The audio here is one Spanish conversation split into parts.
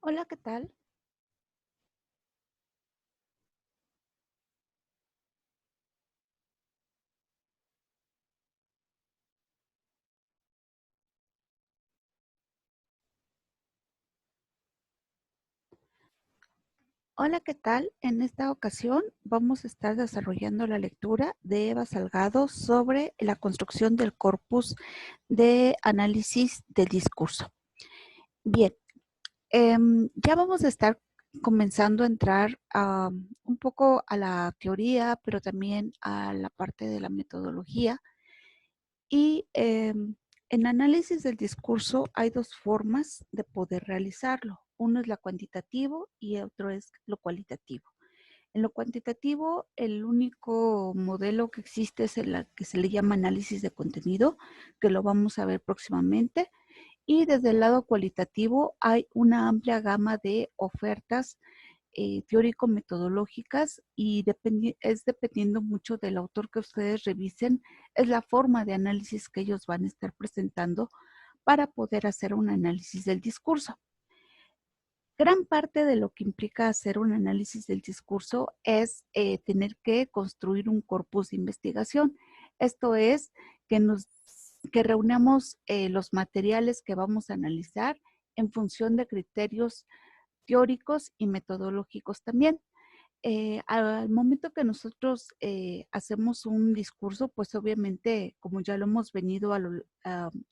Hola, ¿qué tal? Hola, ¿qué tal? En esta ocasión vamos a estar desarrollando la lectura de Eva Salgado sobre la construcción del corpus de análisis del discurso. Bien, ya vamos a estar comenzando a entrar un poco a la teoría, pero también a la parte de la metodología. Y en análisis del discurso hay dos formas de poder realizarlo. Uno es la cuantitativo y otro es lo cualitativo. En lo cuantitativo, el único modelo que existe es el que se le llama análisis de contenido, que lo vamos a ver próximamente. Y desde el lado cualitativo hay una amplia gama de ofertas teórico-metodológicas y es dependiendo mucho del autor que ustedes revisen, es la forma de análisis que ellos van a estar presentando para poder hacer un análisis del discurso. Gran parte de lo que implica hacer un análisis del discurso es tener que construir un corpus de investigación. Esto es que reunamos los materiales que vamos a analizar en función de criterios teóricos y metodológicos también. Al momento que nosotros hacemos un discurso, pues obviamente, como ya lo hemos venido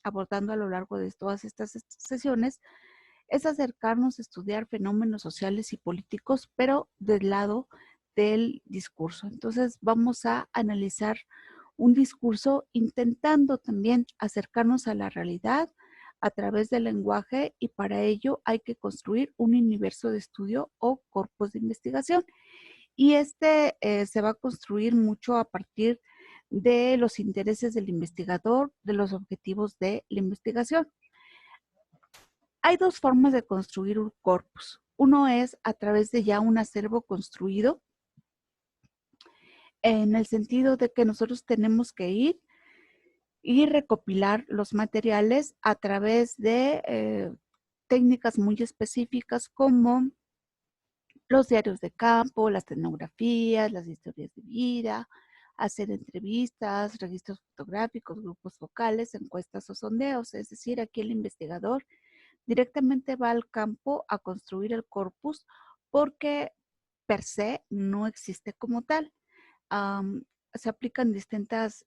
abordando a lo largo de todas estas sesiones, es acercarnos a estudiar fenómenos sociales y políticos, pero del lado del discurso. Entonces vamos a analizar un discurso intentando también acercarnos a la realidad a través del lenguaje y para ello hay que construir un universo de estudio o corpus de investigación. Y este se va a construir mucho a partir de los intereses del investigador, de los objetivos de la investigación. Hay dos formas de construir un corpus. Uno es a través de ya un acervo construido, en el sentido de que nosotros tenemos que ir y recopilar los materiales a través de técnicas muy específicas como los diarios de campo, las etnografías, las historias de vida, hacer entrevistas, registros fotográficos, grupos focales, encuestas o sondeos. Es decir, aquí el investigador directamente va al campo a construir el corpus porque per se no existe como tal. Um, Se aplican distintas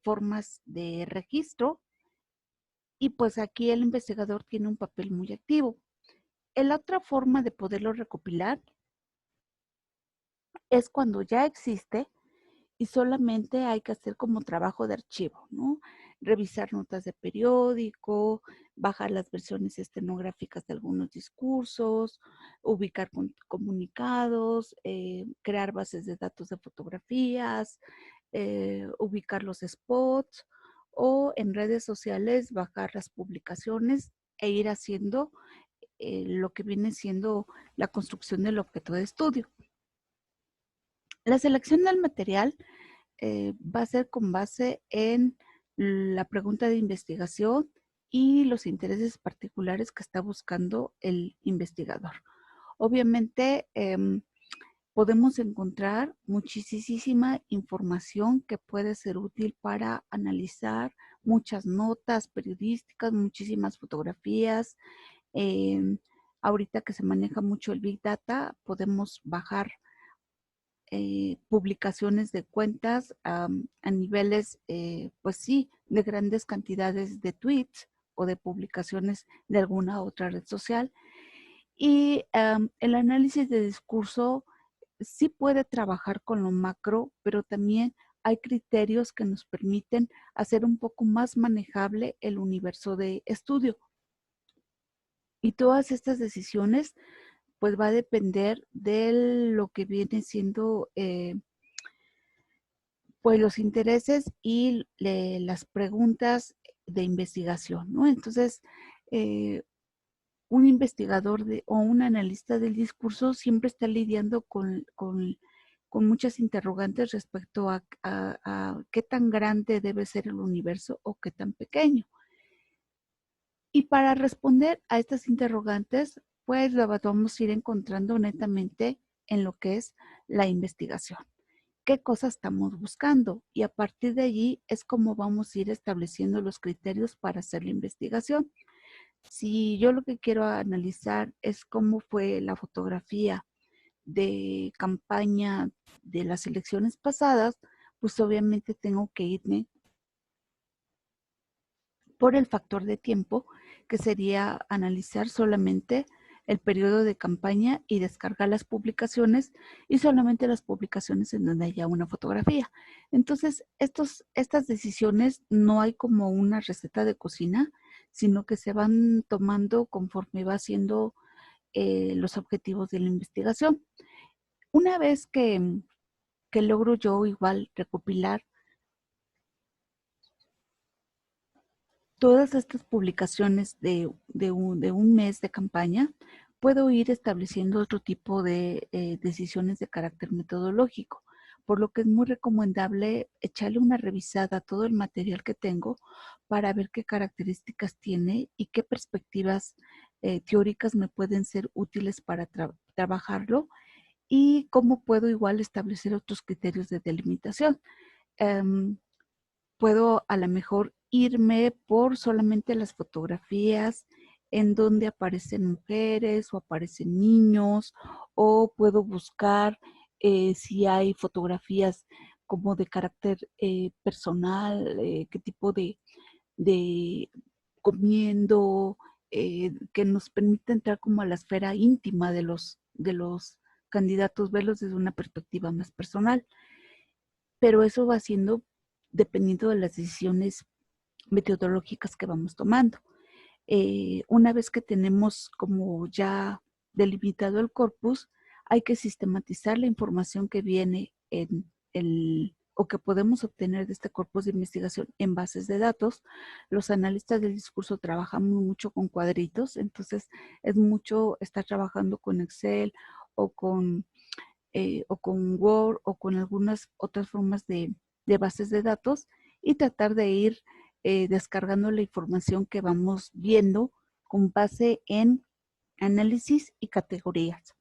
formas de registro y pues aquí el investigador tiene un papel muy activo. La otra forma de poderlo recopilar es cuando ya existe y solamente hay que hacer como trabajo de archivo, ¿no? Revisar notas de periódico, bajar las versiones estenográficas de algunos discursos, ubicar comunicados, crear bases de datos de fotografías, ubicar los spots o en redes sociales bajar las publicaciones e ir haciendo lo que viene siendo la construcción del objeto de estudio. La selección del material va a ser con base en la pregunta de investigación y los intereses particulares que está buscando el investigador. Obviamente, podemos encontrar muchísima información que puede ser útil para analizar, muchas notas periodísticas, muchísimas fotografías. Eh, Ahorita que se maneja mucho el Big Data, podemos bajar publicaciones de cuentas a niveles, pues sí, de grandes cantidades de tweets o de publicaciones de alguna otra red social. Y el análisis de discurso sí puede trabajar con lo macro, pero también hay criterios que nos permiten hacer un poco más manejable el universo de estudio. Y todas estas decisiones, pues va a depender de lo que viene siendo pues los intereses y las preguntas de investigación, ¿no? Entonces, eh, un investigador o un analista del discurso siempre está lidiando con muchas interrogantes respecto a qué tan grande debe ser el universo o qué tan pequeño. Y para responder a estas interrogantes, después lo vamos a ir encontrando netamente en lo que es la investigación. ¿Qué cosas estamos buscando? Y a partir de allí es como vamos a ir estableciendo los criterios para hacer la investigación. Si yo lo que quiero analizar es cómo fue la fotografía de campaña de las elecciones pasadas, pues obviamente tengo que irme por el factor de tiempo, que sería analizar solamente el periodo de campaña y descargar las publicaciones y solamente las publicaciones en donde haya una fotografía. Entonces, estas decisiones no hay como una receta de cocina, sino que se van tomando conforme va siendo los objetivos de la investigación. Una vez que logro yo igual recopilar todas estas publicaciones de un mes de campaña, puedo ir estableciendo otro tipo de decisiones de carácter metodológico, por lo que es muy recomendable echarle una revisada a todo el material que tengo para ver qué características tiene y qué perspectivas teóricas me pueden ser útiles para trabajarlo y cómo puedo igual establecer otros criterios de delimitación. Um, Puedo a lo mejor irme por solamente las fotografías en donde aparecen mujeres o aparecen niños, o puedo buscar si hay fotografías como de carácter personal, qué tipo de comiendo, que nos permite entrar como a la esfera íntima de los candidatos, verlos desde una perspectiva más personal. Pero eso va siendo dependiendo de las decisiones metodológicas que vamos tomando. Una vez que tenemos como ya delimitado el corpus, hay que sistematizar la información que viene en el o que podemos obtener de este corpus de investigación en bases de datos. Los analistas del discurso trabajan mucho con cuadritos, entonces es mucho estar trabajando con Excel o con Word o con algunas otras formas de bases de datos y tratar de ir descargando la información que vamos viendo con base en análisis y categorías.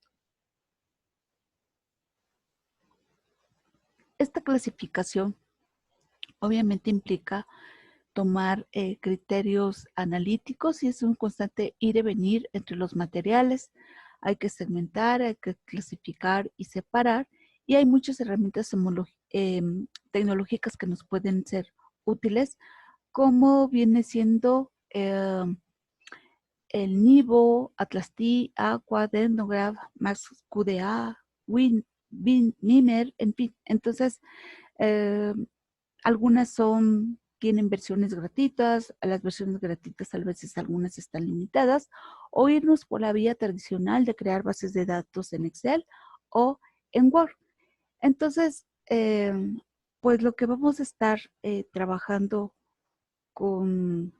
Esta clasificación obviamente implica tomar criterios analíticos y es un constante ir y venir entre los materiales. Hay que segmentar, hay que clasificar y separar y hay muchas herramientas tecnológicas que nos pueden ser útiles, como viene siendo el Nivo, Atlas-T, Aqua, Dendrograph, MaxQDA, Mimer, en fin. Entonces, eh, algunas tienen versiones gratuitas, a las versiones gratuitas a veces algunas están limitadas, o irnos por la vía tradicional de crear bases de datos en Excel o en Word. Entonces, pues lo que vamos a estar trabajando con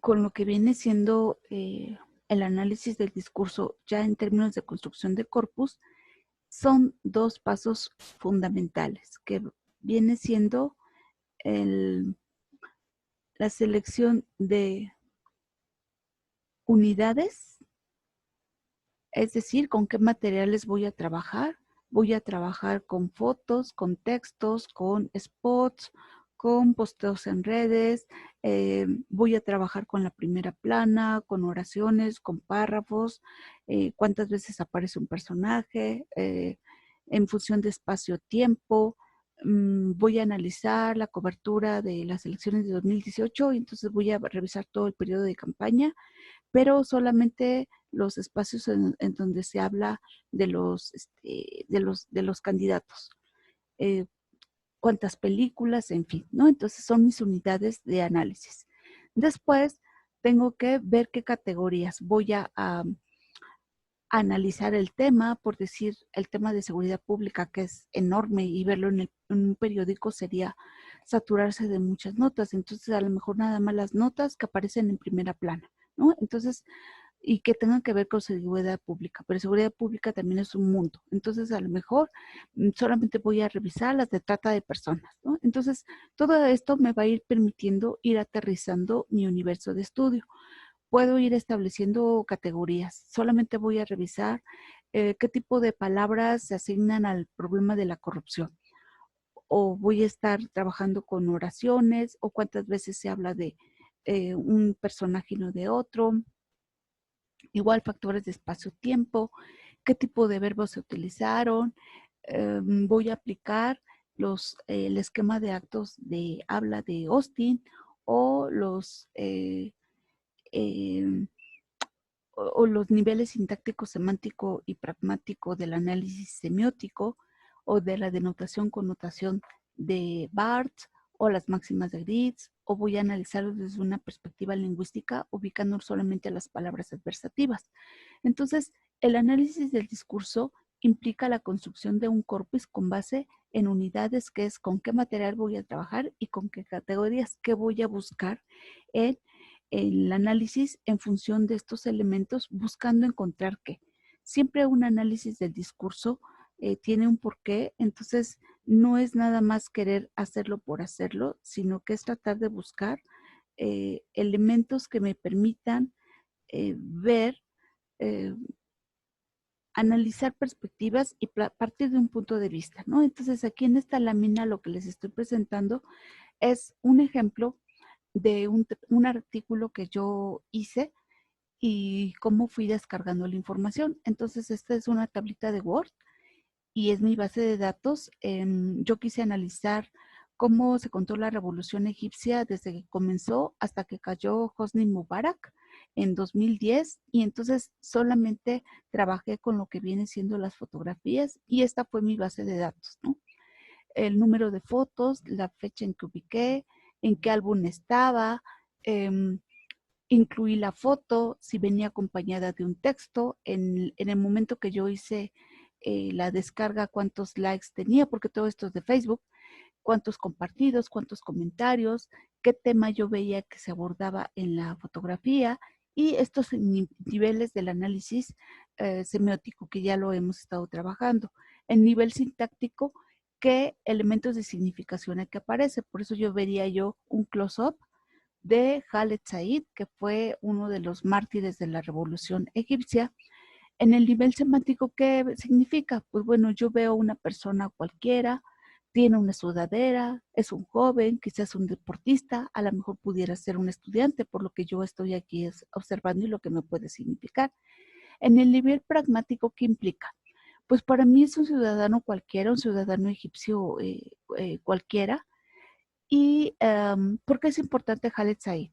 lo que viene siendo el análisis del discurso ya en términos de construcción de corpus, son dos pasos fundamentales, que viene siendo la selección de unidades, es decir, con qué materiales voy a trabajar. Voy a trabajar con fotos, con textos, con spots, con posteos en redes. Voy a trabajar con la primera plana, con oraciones, con párrafos, cuántas veces aparece un personaje, en función de espacio-tiempo. Voy a analizar la cobertura de las elecciones de 2018 y entonces voy a revisar todo el periodo de campaña, pero solamente los espacios en donde se habla de los candidatos, eh, cuántas películas, en fin, ¿no? Entonces son mis unidades de análisis. Después tengo que ver qué categorías voy a analizar el tema, por decir, el tema de seguridad pública, que es enorme, y verlo en un periódico sería saturarse de muchas notas. Entonces, a lo mejor nada más las notas que aparecen en primera plana, ¿no? Entonces, y que tengan que ver con seguridad pública, pero seguridad pública también es un mundo. Entonces, a lo mejor solamente voy a revisar las de trata de personas, ¿no? Entonces, todo esto me va a ir permitiendo ir aterrizando mi universo de estudio. puedo ir estableciendo categorías. Solamente voy a revisar qué tipo de palabras se asignan al problema de la corrupción. O voy a estar trabajando con oraciones, o cuántas veces se habla de un personaje y no de otro. Igual factores de espacio-tiempo, qué tipo de verbos se utilizaron. Voy a aplicar el esquema de actos de habla de Austin o eh, los niveles sintáctico, semántico y pragmático del análisis semiótico o de la denotación-connotación de Barthes o las máximas de Gritz, o voy a analizarlo desde una perspectiva lingüística ubicando solamente las palabras adversativas. Entonces, el análisis del discurso implica la construcción de un corpus con base en unidades, que es con qué material voy a trabajar y con qué categorías, que voy a buscar en el análisis en función de estos elementos, buscando encontrar que siempre un análisis del discurso tiene un porqué. Entonces no es nada más querer hacerlo por hacerlo, sino que es tratar de buscar elementos que me permitan ver, eh, analizar perspectivas y partir de un punto de vista, ¿no? Entonces aquí en esta lámina lo que les estoy presentando es un ejemplo de un artículo que yo hice y cómo fui descargando la información. Entonces, esta es una tablita de Word y es mi base de datos. Yo quise analizar cómo se contó la revolución egipcia desde que comenzó hasta que cayó Hosni Mubarak en 2010, y entonces solamente trabajé con lo que viene siendo las fotografías y esta fue mi base de datos, ¿no? El número de fotos, la fecha en que ubiqué, en qué álbum estaba, eh, incluí la foto, si venía acompañada de un texto, en el momento que yo hice la descarga, cuántos likes tenía, porque todo esto es de Facebook, cuántos compartidos, cuántos comentarios, qué tema yo veía que se abordaba en la fotografía, y estos niveles del análisis semiótico que ya lo hemos estado trabajando. El nivel sintáctico, qué elementos de significación hay que aparece. Por eso yo vería un close-up de Khaled Said, que fue uno de los mártires de la revolución egipcia. En el nivel semántico, ¿qué significa? Pues bueno, yo veo una persona cualquiera, tiene una sudadera, es un joven, quizás un deportista, a lo mejor pudiera ser un estudiante, por lo que yo estoy aquí observando y lo que me puede significar. En el nivel pragmático, ¿qué implica? Pues para mí es un ciudadano cualquiera, un ciudadano egipcio cualquiera. ¿Y por qué es importante Khaled Said?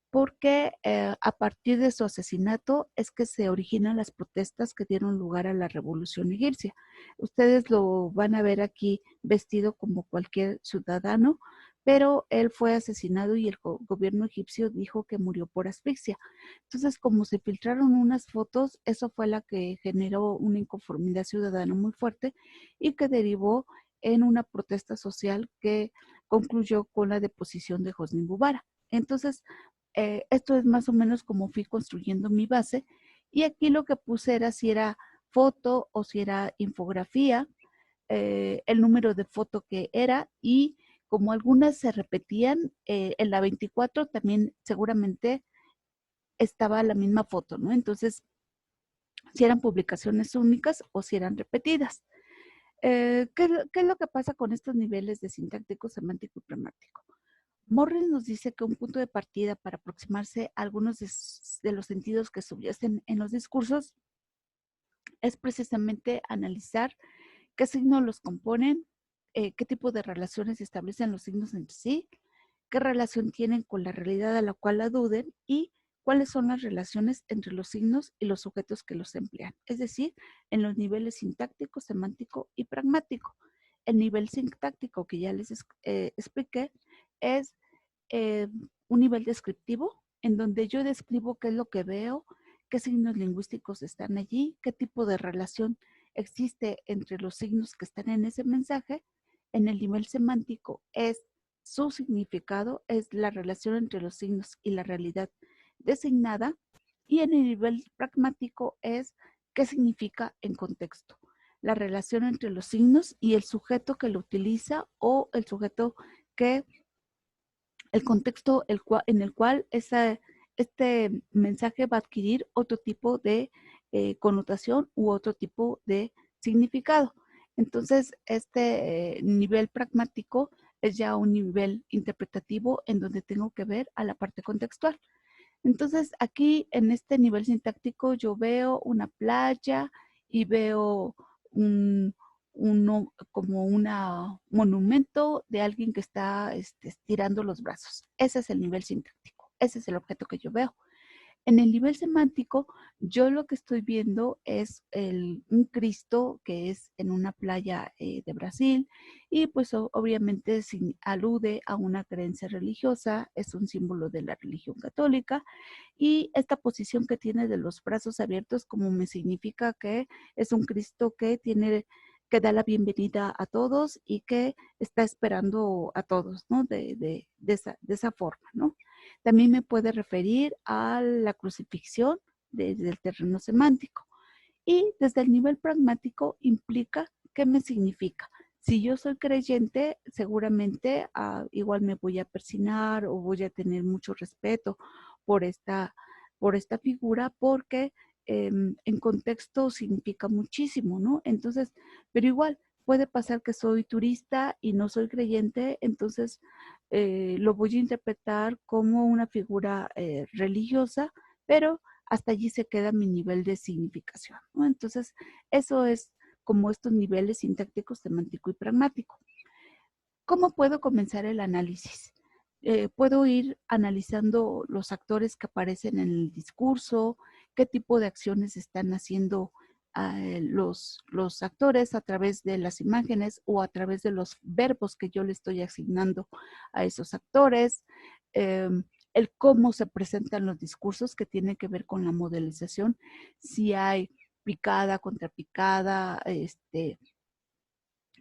Porque a partir de su asesinato es que se originan las protestas que dieron lugar a la revolución egipcia. Ustedes lo van a ver aquí vestido como cualquier ciudadano, pero él fue asesinado y el gobierno egipcio dijo que murió por asfixia. Entonces, como se filtraron unas fotos, eso fue la que generó una inconformidad ciudadana muy fuerte y que derivó en una protesta social que concluyó con la deposición de Hosni Mubarak. Entonces, esto es más o menos como fui construyendo mi base, y aquí lo que puse era si era foto o si era infografía, el número de foto que era, y como algunas se repetían, en la 24 también seguramente estaba la misma foto, ¿no? Entonces, si eran publicaciones únicas o si eran repetidas. ¿Qué es lo que pasa con estos niveles de sintáctico, semántico y pragmático? Morris nos dice que un punto de partida para aproximarse a algunos de los sentidos que subyacen en los discursos es precisamente analizar qué signos los componen, qué tipo de relaciones establecen los signos entre sí, qué relación tienen con la realidad a la cual aluden y cuáles son las relaciones entre los signos y los sujetos que los emplean. Es decir, en los niveles sintáctico, semántico y pragmático. El nivel sintáctico que ya les expliqué es eh, un nivel descriptivo en donde yo describo qué es lo que veo, qué signos lingüísticos están allí, qué tipo de relación existe entre los signos que están en ese mensaje. En el nivel semántico es su significado, es la relación entre los signos y la realidad designada, y en el nivel pragmático es qué significa en contexto, la relación entre los signos y el sujeto que lo utiliza o el sujeto que el contexto en el cual este mensaje va a adquirir otro tipo de connotación u otro tipo de significado. Entonces, este nivel pragmático es ya un nivel interpretativo en donde tengo que ver a la parte contextual. Entonces, aquí en este nivel sintáctico yo veo una playa y veo un, como un monumento de alguien que está estirando los brazos. Ese es el nivel sintáctico. Ese es el objeto que yo veo. En el nivel semántico, yo lo que estoy viendo es un Cristo que es en una playa de Brasil y pues obviamente alude a una creencia religiosa, es un símbolo de la religión católica y esta posición que tiene de los brazos abiertos como me significa que es un Cristo que da la bienvenida a todos y que está esperando a todos, ¿no? De esa forma, ¿no? También me puede referir a la crucifixión desde el terreno semántico. Y desde el nivel pragmático implica qué me significa. Si yo soy creyente, seguramente igual me voy a persignar o voy a tener mucho respeto por por esta figura porque en contexto significa muchísimo, ¿no? Entonces, pero igual puede pasar que soy turista y no soy creyente, entonces lo voy a interpretar como una figura religiosa, pero hasta allí se queda mi nivel de significación, ¿no? Entonces, eso es como estos niveles sintácticos, semántico y pragmático. ¿Cómo puedo comenzar el análisis? Puedo ir analizando los actores que aparecen en el discurso, qué tipo de acciones están haciendo los actores a través de las imágenes o a través de los verbos que yo le estoy asignando a esos actores, eh, el cómo se presentan los discursos que tiene que ver con la modelización, si hay picada, contrapicada,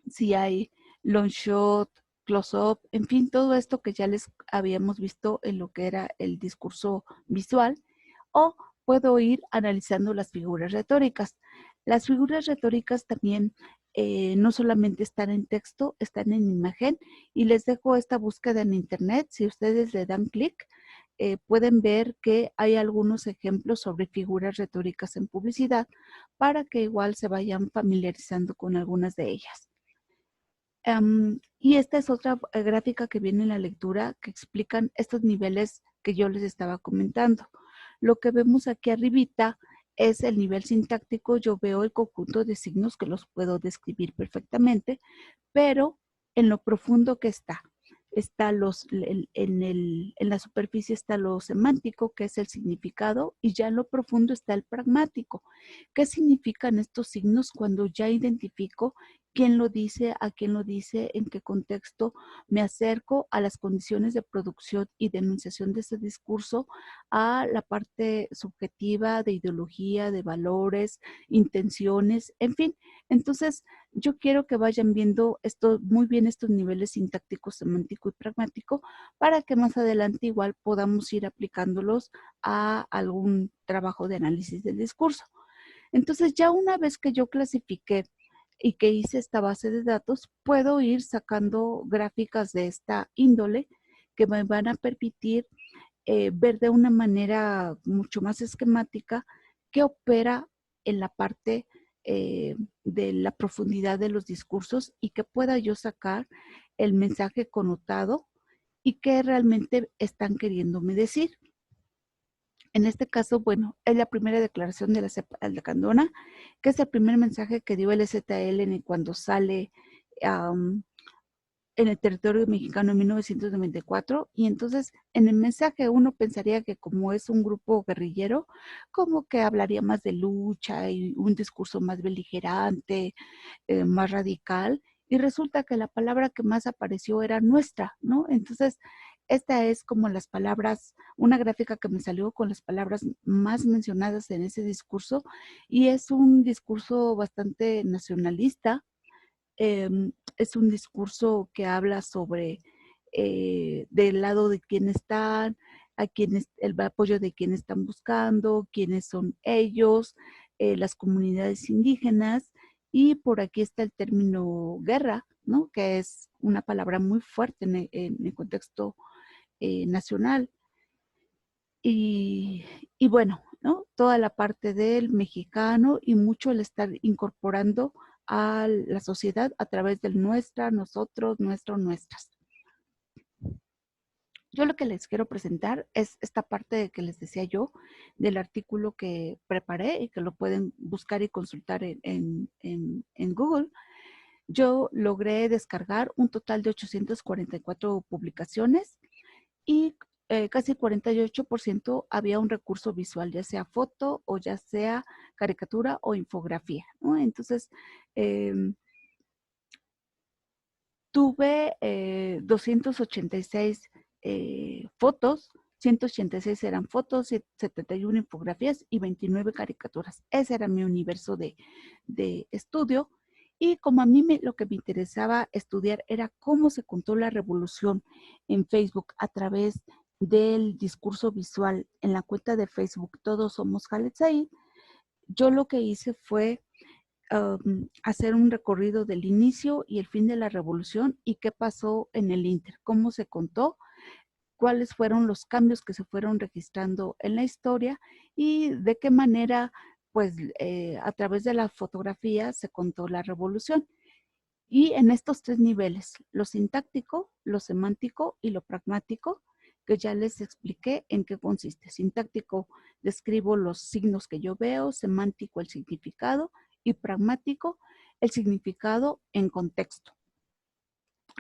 si hay long shot, close up, en fin, todo esto que ya les habíamos visto en lo que era el discurso visual, o puedo ir analizando las figuras retóricas. Las figuras retóricas también no solamente están en texto, están en imagen y les dejo esta búsqueda en internet. Si ustedes le dan clic, pueden ver que hay algunos ejemplos sobre figuras retóricas en publicidad para que igual se vayan familiarizando con algunas de ellas. Y esta es otra gráfica que viene en la lectura que explican estos niveles que yo les estaba comentando. Lo que vemos aquí arribita es el nivel sintáctico. Yo veo el conjunto de signos que los puedo describir perfectamente, pero en lo profundo que está en la superficie está lo semántico, que es el significado, y ya en lo profundo está el pragmático. ¿Qué significan estos signos cuando ya identifico quién lo dice, a quién lo dice, en qué contexto me acerco a las condiciones de producción y de enunciación de ese discurso, a la parte subjetiva de ideología, de valores, intenciones, en fin? Entonces, yo quiero que vayan viendo muy bien estos niveles sintáctico, semántico y pragmático para que más adelante igual podamos ir aplicándolos a algún trabajo de análisis del discurso. Entonces, ya una vez que yo clasifiqué y que hice esta base de datos, puedo ir sacando gráficas de esta índole que me van a permitir ver de una manera mucho más esquemática qué opera en la parte de la profundidad de los discursos y que pueda yo sacar el mensaje connotado y qué realmente están queriéndome decir. En este caso, bueno, es la primera declaración de la cepa aldecandona, que es el primer mensaje que dio el EZLN cuando sale en el territorio mexicano en 1994, y entonces en el mensaje uno pensaría que como es un grupo guerrillero, como que hablaría más de lucha y un discurso más beligerante, más radical, y resulta que la palabra que más apareció era nuestra, ¿no? Entonces, esta es como las palabras, una gráfica que me salió con las palabras más mencionadas en ese discurso, y es un discurso bastante nacionalista, es un discurso que habla sobre del lado de quién están, a quienes, el apoyo de quién están buscando, quiénes son ellos, las comunidades indígenas, y por aquí está el término guerra, ¿no? Que es una palabra muy fuerte en el contexto nacional. y bueno, ¿no? Toda la parte del mexicano y mucho el estar incorporando a la sociedad a través del nuestra, nosotros, nuestro, nuestras. Yo lo que les quiero presentar es esta parte que les decía yo del artículo que preparé y que lo pueden buscar y consultar en Google. Yo logré descargar un total de 844 publicaciones y casi 48% había un recurso visual, ya sea foto o ya sea caricatura o infografía, ¿no? Entonces, eh, tuve 286 fotos, 186 eran fotos, 71 infografías y 29 caricaturas. Ese era mi universo de estudio. Y como a mí lo que me interesaba estudiar era cómo se contó la revolución en Facebook a través del discurso visual en la cuenta de Facebook Todos Somos Khaled Said, yo lo que hice fue hacer un recorrido del inicio y el fin de la revolución y qué pasó en el Inter, cómo se contó, cuáles fueron los cambios que se fueron registrando en la historia y de qué manera, pues a través de la fotografía se contó la revolución. Y en estos tres niveles, lo sintáctico, lo semántico y lo pragmático, que ya les expliqué en qué consiste. Sintáctico, describo los signos que yo veo, semántico, el significado, y pragmático, el significado en contexto.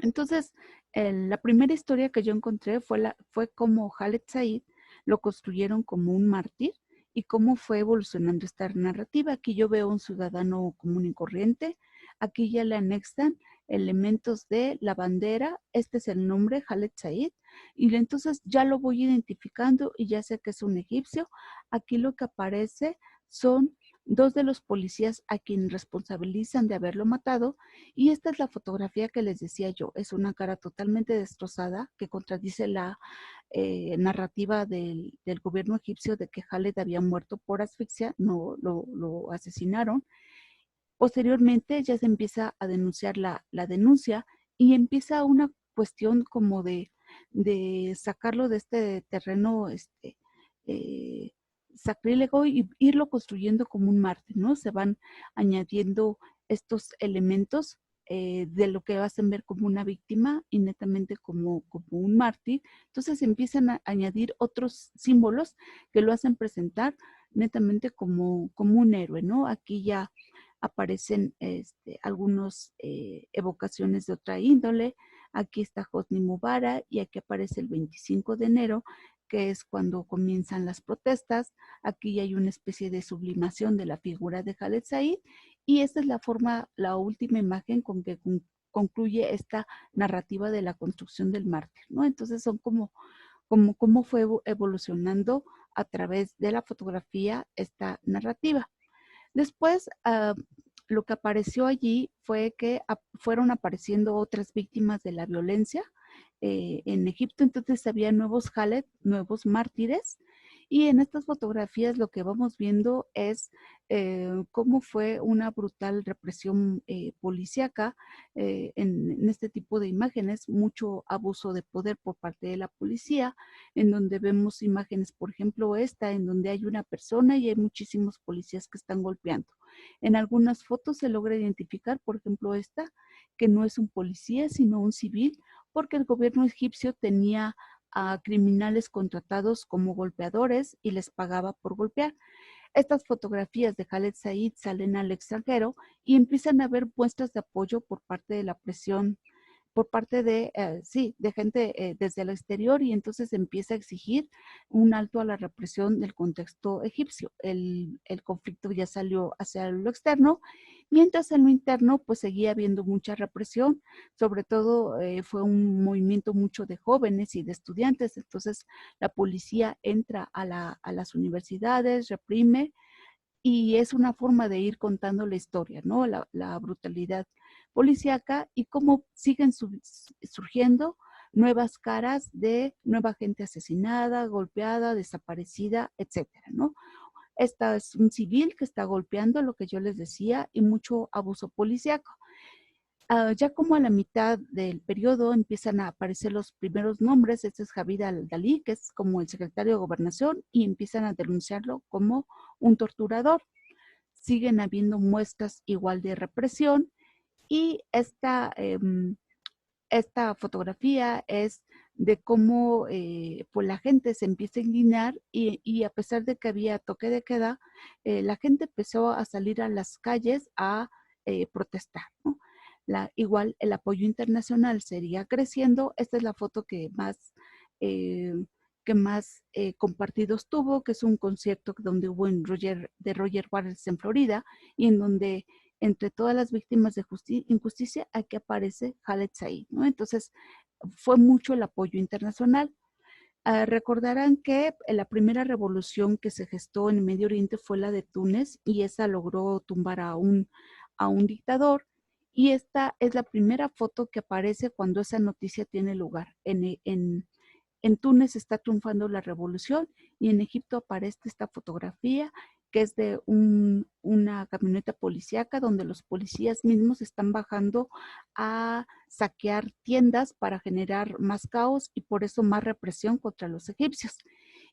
Entonces, la primera historia que yo encontré fue cómo Khaled Said lo construyeron como un mártir y cómo fue evolucionando esta narrativa. Aquí yo veo un ciudadano común y corriente, aquí ya le anexan elementos de la bandera, este es el nombre, Khaled Said, y entonces ya lo voy identificando y ya sé que es un egipcio. Aquí lo que aparece son dos de los policías a quien responsabilizan de haberlo matado, y esta es la fotografía que les decía yo, es una cara totalmente destrozada que contradice la narrativa del gobierno egipcio de que Khaled había muerto por asfixia, no, lo asesinaron. Posteriormente ya se empieza a denunciar la denuncia y empieza una cuestión como de sacarlo de este terreno eh, sacrílego y irlo construyendo como un mártir, ¿no? Se van añadiendo estos elementos de lo que hacen ver como una víctima y netamente como un mártir. Entonces empiezan a añadir otros símbolos que lo hacen presentar netamente como un héroe, ¿no? Aquí ya aparecen algunas evocaciones de otra índole. Aquí está Hosni Mubarak y aquí aparece el 25 de enero, que es cuando comienzan las protestas. Aquí hay una especie de sublimación de la figura de Khaled Said y esta es la forma, la última imagen con que concluye esta narrativa de la construcción del mártir, ¿no? Entonces son como cómo fue evolucionando a través de la fotografía esta narrativa. Después, lo que apareció allí fue que fueron apareciendo otras víctimas de la violencia en Egipto, entonces había nuevos Khaled, nuevos mártires, y en estas fotografías lo que vamos viendo es cómo fue una brutal represión policíaca en este tipo de imágenes, mucho abuso de poder por parte de la policía, en donde vemos imágenes, por ejemplo, esta, en donde hay una persona y hay muchísimos policías que están golpeando. En algunas fotos se logra identificar, por ejemplo, esta, que no es un policía, sino un civil, porque el gobierno egipcio tenía a criminales contratados como golpeadores y les pagaba por golpear. Estas fotografías de Khaled Said salen al extranjero y empiezan a haber muestras de apoyo por parte de la presión, por parte de, sí, de gente desde el exterior y entonces empieza a exigir un alto a la represión del contexto egipcio. El conflicto ya salió hacia lo externo, mientras en lo interno pues seguía habiendo mucha represión, sobre todo fue un movimiento mucho de jóvenes y de estudiantes, entonces la policía entra a las universidades, reprime, y es una forma de ir contando la historia, ¿no? La brutalidad policíaca y cómo siguen surgiendo nuevas caras de nueva gente asesinada, golpeada, desaparecida, etcétera, ¿no? Esta es un civil que está golpeando, lo que yo les decía, y mucho abuso policíaco. Ya como a la mitad del periodo empiezan a aparecer los primeros nombres. Este es Javid al-Dalí, que es como el secretario de Gobernación, y empiezan a denunciarlo como un torturador. Siguen habiendo muestras igual de represión, y esta fotografía es de cómo pues la gente se empieza a indignar, y a pesar de que había toque de queda, la gente empezó a salir a las calles a protestar, ¿no? Igual el apoyo internacional seguía creciendo. Esta es la foto eh, que más compartidos tuvo, que es un concierto donde hubo de Roger Waters en Florida, y en donde entre todas las víctimas de injusticia, aquí aparece Khaled Said, ¿no? Entonces, fue mucho el apoyo internacional. Recordarán que la primera revolución que se gestó en Medio Oriente fue la de Túnez, y esa logró tumbar a un dictador, y esta es la primera foto que aparece cuando esa noticia tiene lugar. En Túnez está triunfando la revolución, y en Egipto aparece esta fotografía que es de una camioneta policíaca donde los policías mismos están bajando a saquear tiendas para generar más caos y por eso más represión contra los egipcios.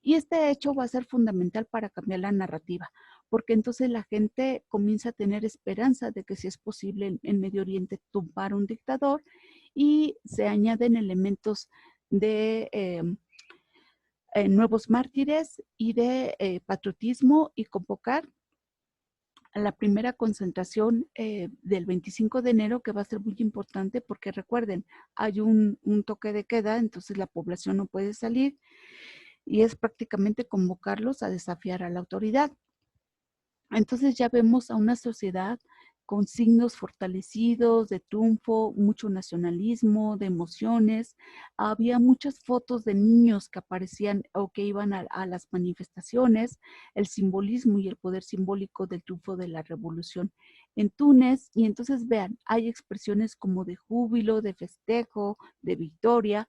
Y este hecho va a ser fundamental para cambiar la narrativa, porque entonces la gente comienza a tener esperanza de que si es posible en Medio Oriente tumbar un dictador, y se añaden elementos de nuevos mártires y de patriotismo, y convocar a la primera concentración del 25 de enero, que va a ser muy importante porque recuerden, hay un toque de queda, entonces la población no puede salir, y es prácticamente convocarlos a desafiar a la autoridad. Entonces ya vemos a una sociedad con signos fortalecidos de triunfo, mucho nacionalismo, de emociones. Había muchas fotos de niños que aparecían o que iban a las manifestaciones, el simbolismo y el poder simbólico del triunfo de la revolución en Túnez. Y entonces vean, hay expresiones como de júbilo, de festejo, de victoria,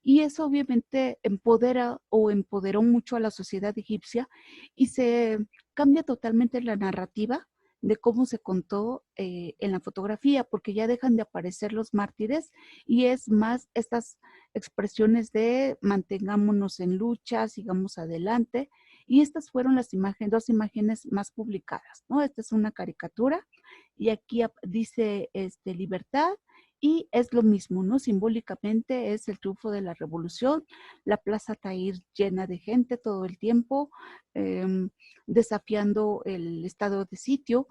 y eso obviamente empodera o empoderó mucho a la sociedad egipcia, y se cambia totalmente la narrativa de cómo se contó en la fotografía, porque ya dejan de aparecer los mártires, y es más estas expresiones de mantengámonos en lucha, sigamos adelante. Y estas fueron las dos imágenes más publicadas, ¿no? Esta es una caricatura, y aquí dice libertad, y es lo mismo, ¿no? Simbólicamente es el triunfo de la revolución, la Plaza Tahrir llena de gente todo el tiempo, desafiando el estado de sitio,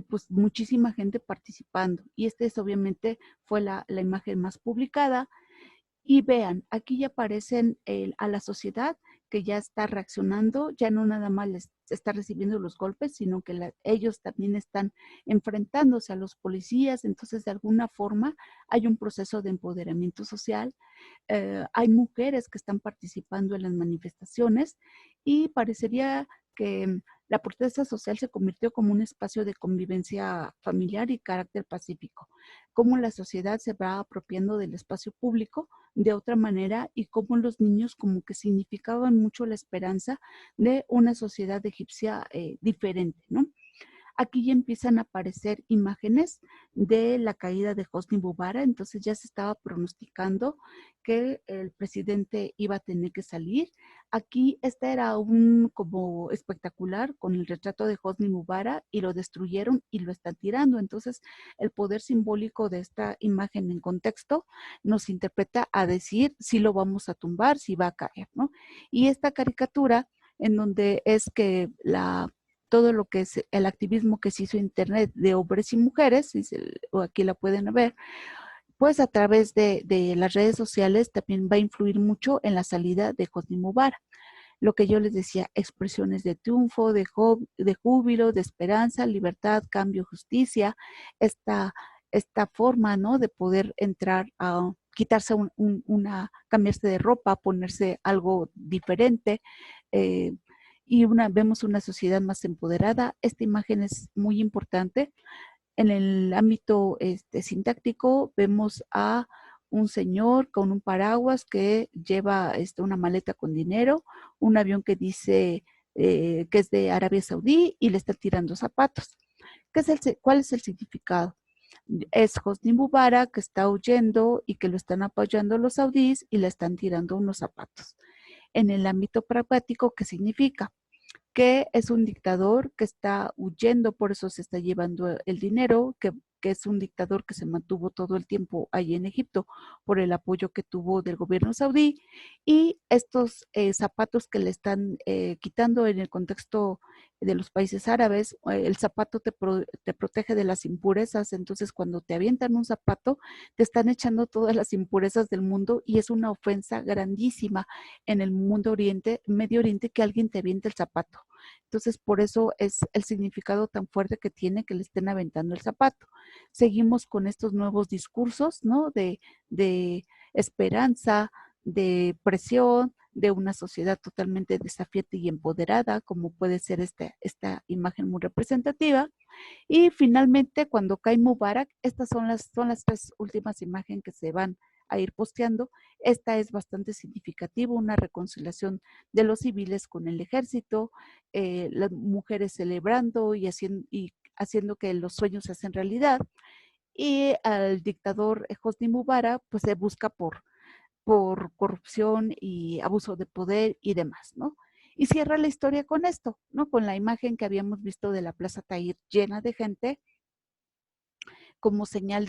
pues muchísima gente participando. Y es obviamente fue la imagen más publicada. Y vean, aquí ya aparecen a la sociedad que ya está reaccionando, ya no nada más les está recibiendo los golpes, sino que ellos también están enfrentándose a los policías. Entonces, de alguna forma, hay un proceso de empoderamiento social. Hay mujeres que están participando en las manifestaciones, y parecería que la protesta social se convirtió como un espacio de convivencia familiar y carácter pacífico, cómo la sociedad se va apropiando del espacio público de otra manera, y cómo los niños como que significaban mucho la esperanza de una sociedad egipcia diferente, ¿no? Aquí ya empiezan a aparecer imágenes de la caída de Hosni Mubarak, entonces ya se estaba pronosticando que el presidente iba a tener que salir. Aquí este era un como espectacular con el retrato de Hosni Mubarak, y lo destruyeron y lo están tirando. Entonces el poder simbólico de esta imagen en contexto nos interpreta a decir si lo vamos a tumbar, si va a caer, ¿no? Y esta caricatura en donde es que todo lo que es el activismo que se hizo en Internet de hombres y mujeres, o aquí la pueden ver, pues a través de las redes sociales también va a influir mucho en la salida de Hosni Mubarak. Lo que yo les decía, expresiones de triunfo, de júbilo, de esperanza, libertad, cambio, justicia, esta forma, ¿no? De poder entrar a quitarse cambiarse de ropa, ponerse algo diferente, eh, y vemos una sociedad más empoderada. Esta imagen es muy importante. En el ámbito sintáctico vemos a un señor con un paraguas que lleva una maleta con dinero, un avión que dice que es de Arabia Saudí, y le está tirando zapatos. ¿Cuál es el significado? Es Hosni Mubarak que está huyendo y que lo están apoyando los saudíes y le están tirando unos zapatos. En el ámbito pragmático, ¿qué significa? Que es un dictador que está huyendo, por eso se está llevando el dinero, que es un dictador que se mantuvo todo el tiempo ahí en Egipto por el apoyo que tuvo del gobierno saudí, y estos zapatos que le están quitando en el contexto de los países árabes, el zapato te protege de las impurezas, entonces cuando te avientan un zapato, te están echando todas las impurezas del mundo y es una ofensa grandísima en el mundo oriente, Medio Oriente, que alguien te aviente el zapato. Entonces, por eso es el significado tan fuerte que tiene que le estén aventando el zapato. Seguimos con estos nuevos discursos, ¿no? De esperanza, de presión, de una sociedad totalmente desafiante y empoderada, como puede ser esta imagen muy representativa. Y finalmente, cuando cae Mubarak, estas son las tres últimas imágenes que se van a ir posteando. Esta es bastante significativa, una reconciliación de los civiles con el ejército, las mujeres celebrando y haciendo que los sueños se hacen realidad. Y al dictador Hosni Mubarak, pues se busca por corrupción y abuso de poder y demás, ¿no? Y cierra la historia con esto, ¿no? Con la imagen que habíamos visto de la Plaza Tahrir llena de gente como señal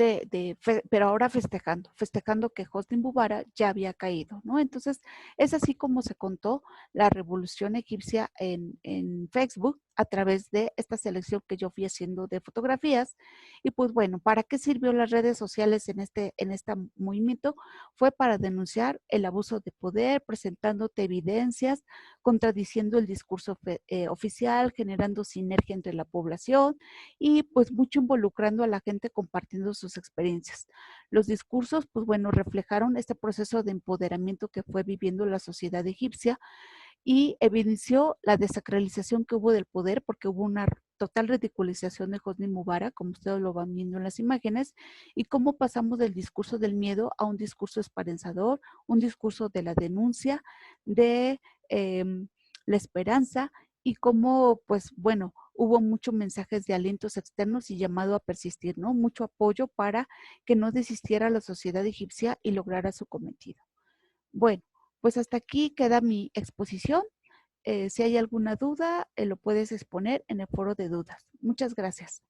pero ahora festejando que Hosni Mubarak ya había caído, ¿no? Entonces, es así como se contó la revolución egipcia en Facebook a través de esta selección que yo fui haciendo de fotografías. Y pues bueno, ¿para qué sirvió las redes sociales en este movimiento? Fue para denunciar el abuso de poder, presentándote evidencias, contradiciendo el discurso oficial, generando sinergia entre la población y pues mucho involucrando a la gente compartiendo sus experiencias. Los discursos, pues bueno, reflejaron este proceso de empoderamiento que fue viviendo la sociedad egipcia y evidenció la desacralización que hubo del poder porque hubo una total ridiculización de Hosni Mubarak, como ustedes lo van viendo en las imágenes, y cómo pasamos del discurso del miedo a un discurso esperanzador, un discurso de la denuncia, de eh, la esperanza, y cómo, pues bueno, hubo muchos mensajes de alientos externos y llamado a persistir, ¿no? Mucho apoyo para que no desistiera la sociedad egipcia y lograra su cometido. Bueno, pues hasta aquí queda mi exposición. Si hay alguna duda, lo puedes exponer en el foro de dudas. Muchas gracias.